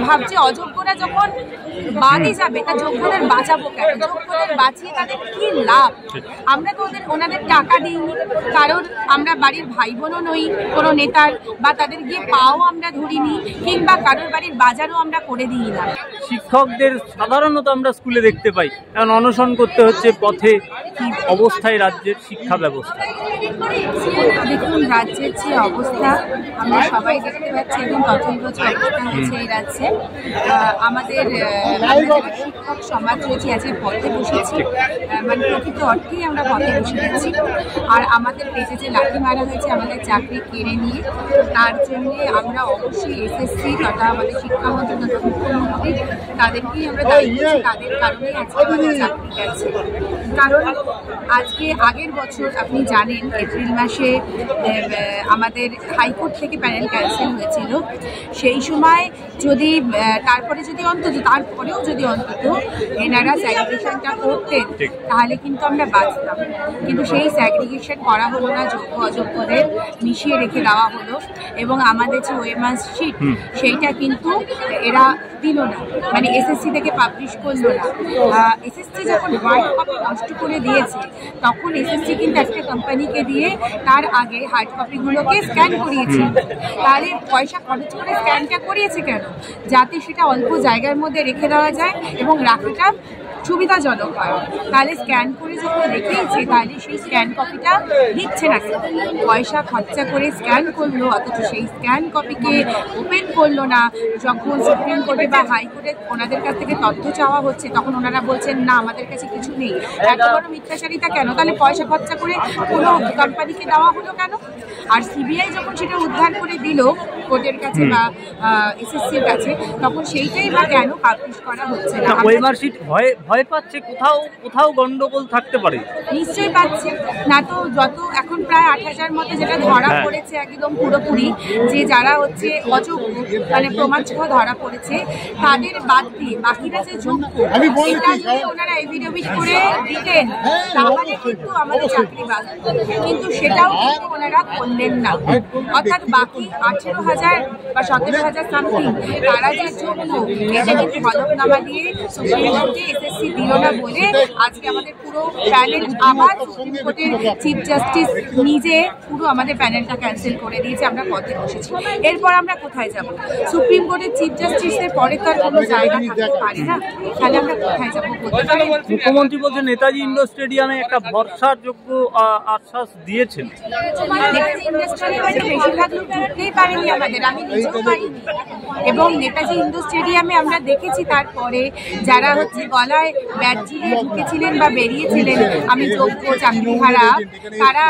ভাবছে অযোগ্যরা যখন বাদই যাবে তা যোগ্যদের বাঁচাবো কেন? যোগ্যদের বাঁচিয়ে তাদের কি লাভ? আমরা তো ওনাদের টাকা দিইনি, কারণ আমরা বাড়ির ভাই বোনও নই কোনো নেতার, বা তাদের গিয়ে পাও আমরা ধরিনি, কিংবা কারোর বাড়ির বাজারও আমরা করে দিই না। শিক্ষকদের সাধারণত আমরা স্কুলে দেখতে পাই, এখন অনশন করতে হচ্ছে পথে। কি অবস্থায় রাজ্যের শিক্ষা ব্যবস্থা? দেখুন, রাজ্যের যে অবস্থা আমরা সবাই দেখতে পাচ্ছি এবং তথৈবচ অবস্থা হচ্ছে এই রাজ্যে। আমাদের শিক্ষক সমাজ রয়েছে আজকে পথে বসেছি, মানে প্রকৃত অর্থেই আমরা পথে বসে গেছি। আর আমাদের পেজে যে লাঠি মারা হয়েছে আমাদের চাকরি কেড়ে নিয়ে, তার জন্য আমরা অবশ্যই এসএসসি তথা আমাদের শিক্ষামন্ত্রী তথা মুখ্যমন্ত্রী তাদেরকেই আমরা দায়ী করছি। তাদের কারণেই আজকে আমাদের চাকরি গেছে। কারণ আজকে আগের বছর আপনি জানেন এপ্রিল মাসে আমাদের হাইকোর্ট থেকে প্যানেল ক্যান্সেল হয়েছিল। সেই সময় যদি তারপরেও যদি অন্তত এনারা স্যাগ্রিগেশনটা করতেন তাহলে কিন্তু আমরা বাঁচতাম। কিন্তু সেই স্যাগ্রিগেশন করা হলো না, যোগ্য অযোগ্যদের মিশিয়ে রেখে দেওয়া হলো। এবং আমাদের যে ওএমআর শিট সেইটা কিন্তু এরা দিল না, মানে এসএসসি থেকে পাবলিশ করলো না। এসএসসি যখন হার্ড কপি নষ্ট করে দিয়েছে তখন এসএসসি কিন্তু একটা কোম্পানিকে দিয়ে তার আগে হার্ড কপিগুলোকে স্ক্যান করিয়েছে। তাহলে পয়সা খরচ করে স্ক্যানটা করিয়েছে কেন? যাতে সেটা অল্প জায়গার মধ্যে রেখে দেওয়া যায় এবং রাখাটা সুবিধাজনক হয়। তাহলে স্ক্যান করে যখন রেখেছে তাহলে সেই স্ক্যান কপিটা দিচ্ছে না। পয়সা খরচা করে স্ক্যান করলো, অথচ সেই স্ক্যান কপিকে ওপেন করলো না। যখন সুপ্রিম কোর্টে বা হাইকোর্টে ওনাদের কাছ থেকে তথ্য চাওয়া হচ্ছে তখন ওনারা বলছেন না আমাদের কাছে কিছু নেই। এত বড় মিথ্যাচারিতা কেন? তাহলে পয়সা খরচা করে কোনো কোম্পানিকে দেওয়া হলো কেন? আর সিবিআই যখন সেটা উদ্ধার করে দিল কোর্টের কাছে বা এসএসসির কাছে, তখন সেইটাই বা কেন পাবলিশ করা হচ্ছে না? ওএমআর শিট ভয় পাচ্ছে কোথাও গন্ডগোল থাকতে পারে। নিশ্চয়ই পাচ্ছে না। তো যত এখন প্রায় ৮,০০০ মতো যেটা ধরা পড়েছে একদম পুরোপুরি, যে যারা হচ্ছে অযোগ্য মানে প্রমাণসহ ধরা পড়েছে তাদের বাদ দিয়ে বাকিরা যে যোগ্য, এটা যদি ওনারা এফিডেভিট করে দিতেন তাহলে কিন্তু আমাদের চাকরি বাঁচত। কিন্তু সেটাও কিন্তু ওনারা করলেন না। অর্থাৎ বাকি ১৮,০০০ বা ১৭,০০০ সামথিং তারা যে যোগ্য, এটা কিন্তু হলফনামা দিয়ে সুপ্রিম কোর্টে এসএসসি দিল না বলে আজকে আমাদের পুরো প্যানেল আবার সুপ্রিম কোর্টের চিফ জাস্টিস নিজে পুরো আমাদের প্যানেলটা ক্যান্সেল করে দিয়েছে। আমরা পথে বসেছি। এরপর আমরা কোথায় যাব? সুপ্রিম কোর্টের চিফ জাস্টিসের পরে তো আর কোনো জায়গা থাকতে পারে না। তাহলে আমরা কোথায় যাবো? মুখ্যমন্ত্রী বলছেন নেতাজি ইন্ডোর স্টেডিয়ামে একটা ভরসাযোগ্য আশ্বাস দিয়েছেন। নেতাজি ইন্ডোর স্টেডিয়ামে বেশিরভাগ লোক ঢুকতেই পারেনি আমাদের, আমি নিজেও পারিনি। এবং নেতাজি ইন্ডোর স্টেডিয়ামে আমরা দেখেছি তারপরে যারা হচ্ছে গলায় ব্যাজ ঝুলিয়ে ঢুকেছিলেন বা বেরিয়েছিলেন আমি যোগ্য চাকরিহারা, তারা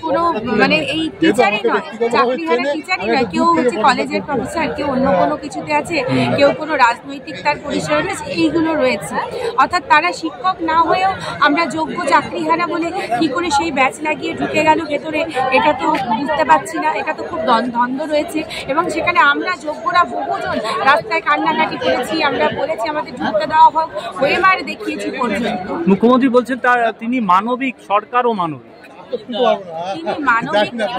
কোনো মানে এই টিচারই নয়, চাকরিহারা টিচারই নয়। কেউ হচ্ছে কলেজের প্রফেসর, কেউ অন্য কোনো কিছুতে আছে, কেউ কোনো রাজনৈতিক তার পরিচয় রয়েছে, এইগুলো রয়েছে। অর্থাৎ তারা শিক্ষক না হয়েও আমরা যোগ্য চাকরিহারা বলে কি করে সেই ব্যাচ লাগিয়ে ঢুকে গেল ভেতরে, এটা তো বুঝতে পারছি না। এটা তো খুব দ্বন্দ্ব রয়েছে। এবং সেখানে আমরা যোগ্যরা বহুজন রাস্তায় কান্নাকাটি করেছি, আমরা বলেছি আমাদের ঢুকতে দেওয়া হোক, ওএমআর দেখিয়েছি পর্যন্ত। মুখ্যমন্ত্রী বলছেন তিনি মানবিক, সরকারও মানবিক। তিনি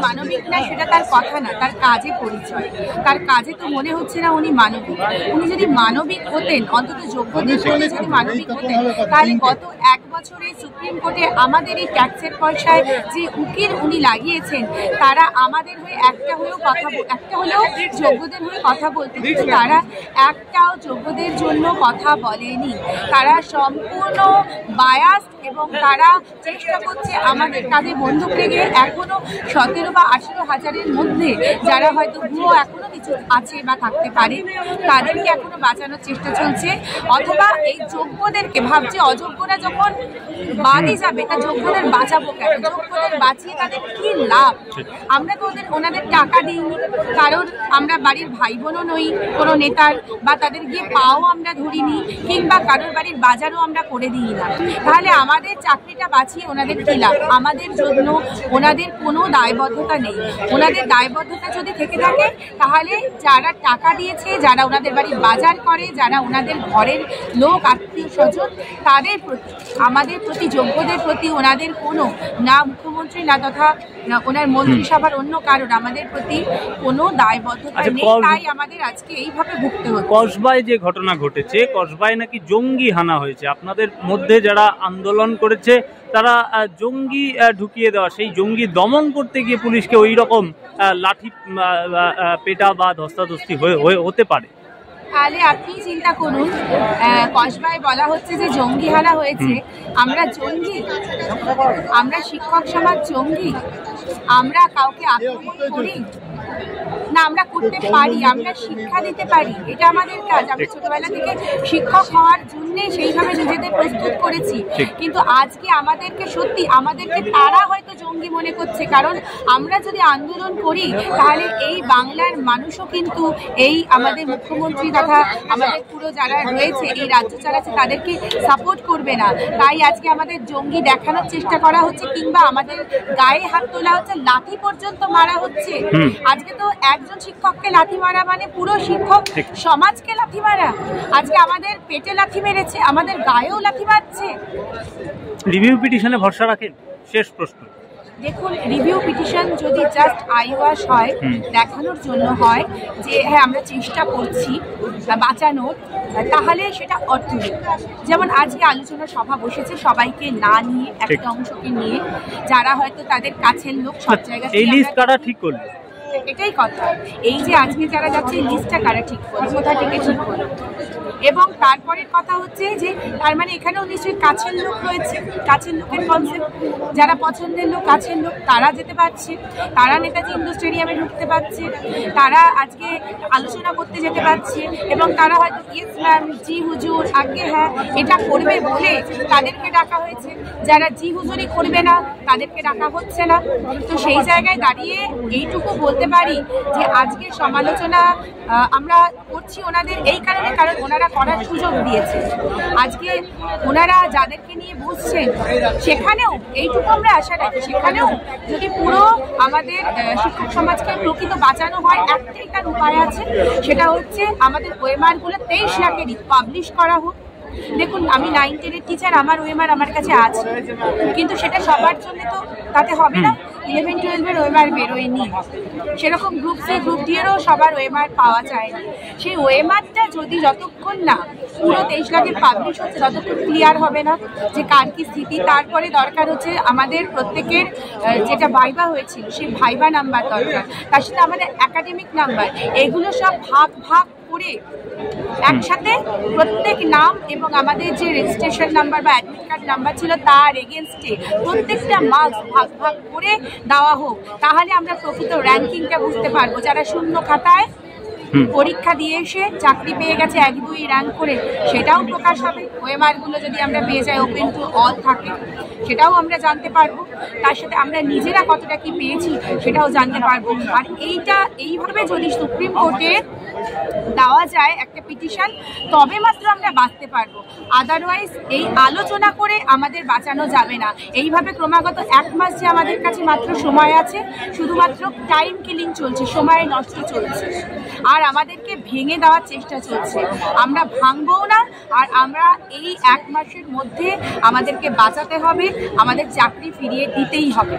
মানবিক না সেটা তার কথা না, তার কাজে পরিচয়। তার কাজে তো মনে হচ্ছে না উনি মানবিক। উনি যদি মানবিক হতেন, অন্তত যোগ্যদের জন্য যদি মানবিক হতেন, তাহলে গত ১ বছরে সুপ্রিম কোর্টে আমাদের এই ট্যাক্সের পয়সায় যে উকিল উনি লাগিয়েছেন তারা আমাদের হয়ে একটা হলেও যোগ্যদের হয়ে কথা বলতে, কিন্তু তারা একটাও যোগ্যদের জন্য কথা বলেনি। তারা সম্পূর্ণ বায়াস এবং তারা চেষ্টা করছে আমাদের কাঁধে বন্দুক রেখে এখনো ১৭ বা ১৮ হাজারের মধ্যে যারা হয়তো ভুয়ো এখনো কিছু আছে বা থাকতে পারে তাদেরকে এখনো বাঁচানোর চেষ্টা চলছে। অথবা এই যোগ্যদেরকে ভাবছে অযোগ্যরা যখন বাদই যাবে তা যোগ্যদের বাঁচাবো কেন? যোগ্যদের বাঁচিয়ে তাদের কি লাভ? আমরা তো ওনাদের টাকা দিইনি, কারণ আমরা বাড়ির ভাই বোনও নই কোনো নেতার, বা তাদের গিয়ে পাও আমরা ধরিনি, কিংবা কারোর বাড়ির বাজারও আমরা করে দিই না। তাহলে আমাদের চাকরিটা বাঁচিয়ে ওনাদের কি লাভ? আমাদের জন্য ওনাদের কোনো দায়বদ্ধতা নেই। ওনাদের দায়বদ্ধতা যদি থেকে থাকে তাহলে যারা টাকা দিয়েছে, যারা ওনাদের বাড়ি বাজার করে, যারা ওনাদের ঘরের লোক আত্মীয় স্বজন, তাদের প্রতি, আমাদের প্রতি, যোগ্যদের প্রতি ওনাদের কোনো, না মুখ্যমন্ত্রী না তথা ওনার মন্ত্রিসভার অন্য কারণ আমাদের প্রতি কোনো দায়বদ্ধতা নেই। তাই আমাদের আজকে এইভাবে ভুগতে হচ্ছে। কসবায় যে ঘটনা ঘটেছে, কসবায় নাকি জঙ্গি হানা হয়েছে, আপনাদের মধ্যে যারা আন্দোলন করেছে তারা জঙ্গি ঢুকিয়ে দেওয়া, সেই জঙ্গি দমন করতে গিয়ে পুলিশকে ওই রকম লাঠি পেটা বা ধস্তাধস্তি হতে পারে। তাহলে আপনি চিন্তা করুন, কসবায় বলা হচ্ছে যে জঙ্গি হানা হয়েছে। আমরা জঙ্গি? আমরা শিক্ষক সমাজ জঙ্গি? আমরা কাউকে আক্রমণ করি না? আমরা করতে পারি, আমরা শিক্ষা দিতে পারি, এটা আমাদের কাজ। আমরা ছোটবেলা থেকে শিক্ষক হওয়ার জন্য সেইভাবে নিজেদের প্রস্তুত করেছি। কিন্তু আজকে আমাদেরকে সত্যি, আমাদেরকে তারা হয়তো জঙ্গি মনে করছে, কারণ আমরা যদি আন্দোলন করি তাহলে এই বাংলার মানুষও কিন্তু এই আমাদের মুখ্যমন্ত্রী তথা আমাদের পুরো যারা রয়েছে এই রাজ্য চালাচ্ছে তাদেরকে সাপোর্ট করবে না। তাই আজকে আমাদের জঙ্গি দেখানোর চেষ্টা করা হচ্ছে, কিংবা আমাদের গায়ে হাত তোলা হচ্ছে, লাঠি পর্যন্ত মারা হচ্ছে। আজকে তো একজন শিক্ষককে লাঠি মারা মানে পুরো শিক্ষক সমাজকে লাঠি মারা। আজকে আমাদের পেটে লাঠি মেরেছে, আমাদের গায়েও লাঠি মারছে। রিভিউ পিটিশনে ভরসা রাখেন? শেষ প্রশ্ন। দেখুন, রিভিউ পিটিশন যদি জাস্ট আইওয়াশ হয়, দেখানোর জন্য হয় যে হ্যাঁ আমরা চেষ্টা করছি বাঁচানোর, তাহলে সেটা অর্থহীন। যেমন আজকে আলোচনা সভা বসেছে সবাইকে না নিয়ে, একটা অংশকে নিয়ে, যারা হয়তো তাদের কাছের লোক সব জায়গায়। এই লিস্ট কারা ঠিক করলো? এটাই কথা। এই যে আজকে যারা যাচ্ছে এই লিস্টটা কারা ঠিক করলো, কোথা থেকে ঠিক করলো? এবং তারপরের কথা হচ্ছে যে তার মানে এখানেও নিশ্চয়ই কাছের লোক রয়েছে, কাছের লোকের কনসেপ্ট, যারা পছন্দের লোক, কাছের লোক, তারা যেতে পারছে, তারা নেতাজি ইন্ডোর স্টেডিয়ামে ঢুকতে পারছে, তারা আজকে আলোচনা করতে যেতে পারছে, এবং তারা হয়তো ইয়েস ম্যাম, জি হুজুর, আগে হ্যাঁ এটা করবে বলে তাদেরকে ডাকা হয়েছে। যারা জি হুজুরি করবে না তাদেরকে ডাকা হচ্ছে না। তো সেই জায়গায় দাঁড়িয়ে এইটুকু বলতে পারি যে আজকে সমালোচনা আমরা করছি ওনাদের এই কারণে, কারণ ওনারা করার সুযোগ দিয়েছে। আজকে ওনারা যাদেরকে নিয়ে বসছেন সেখানেও এইটুকু আমরা আশা রাখি, সেখানেও যদি পুরো আমাদের শিক্ষক সমাজকে প্রকৃত বাঁচানো হয়, একটাই তার উপায় আছে, সেটা হচ্ছে আমাদের ওএমআরগুলো 23 লাখেরই পাবলিশ করা হোক। দেখুন, আমি 9-10-এর টিচার, আমার ওএমআর আমার কাছে আছে, কিন্তু সেটা সবার জন্য তো তাতে হবে না। 11-12-এর ওএমআর বেরোয়নি, সেরকম গ্রুপ সি গ্রুপ ডি এরও সবার ওএমআর পাওয়া যায়নি। সেই ওএমআরটা যদি যতক্ষণ না পুরো 23 লাখের পাবলিশ হচ্ছে ততক্ষণ ক্লিয়ার হবে না যে কার কি স্থিতি। তারপরে দরকার হচ্ছে আমাদের প্রত্যেকের যেটা ভাইবা হয়েছিল সেই ভাইবা নাম্বার দরকার, তার সাথে আমাদের একাডেমিক নাম্বার, এগুলো সব ভাগ ভাগ করে একসাথে প্রত্যেক নাম এবং আমাদের যে রেজিস্ট্রেশন নাম্বার বা অ্যাডমিট কার্ড নাম্বার ছিল তার এগেনস্টে প্রত্যেকটা মার্কস ভাগ ভাগ করে দেওয়া হোক। তাহলে আমরা প্রকৃত র্যাঙ্কিংটা বুঝতে পারবো। যারা শূন্য খাতায় পরীক্ষা দিয়ে এসে চাকরি পেয়ে গেছে 1-2 র্যাঙ্ক করে, সেটাও প্রকাশ হবে। ওএমআরগুলো যদি আমরা পেয়ে যাই, ওপেন টু অল থাকে, সেটাও আমরা জানতে পারবো। তার সাথে আমরা নিজেরা কতটা কি পেয়েছি সেটাও জানতে পারবো। আর এইভাবে যদি সুপ্রিম কোর্টে দেওয়া যায় একটা পিটিশন, তবে মাত্র আমরা বাঁচতে পারবো। আদারওয়াইজ এই আলোচনা করে আমাদের বাঁচানো যাবে না। এইভাবে ক্রমাগত 1 মাস যে আমাদের কাছে মাত্র সময় আছে, শুধুমাত্র টাইম কিলিং চলছে, সময় নষ্ট চলছে, আর আমাদেরকে ভেঙে দেওয়ার চেষ্টা চলছে। আমরা ভাঙবও না, আর আমরা এই 1 মাসের মধ্যে আমাদেরকে বাঁচাতে হবে, আমাদের চাকরি ফিরিয়ে দিতেই হবে।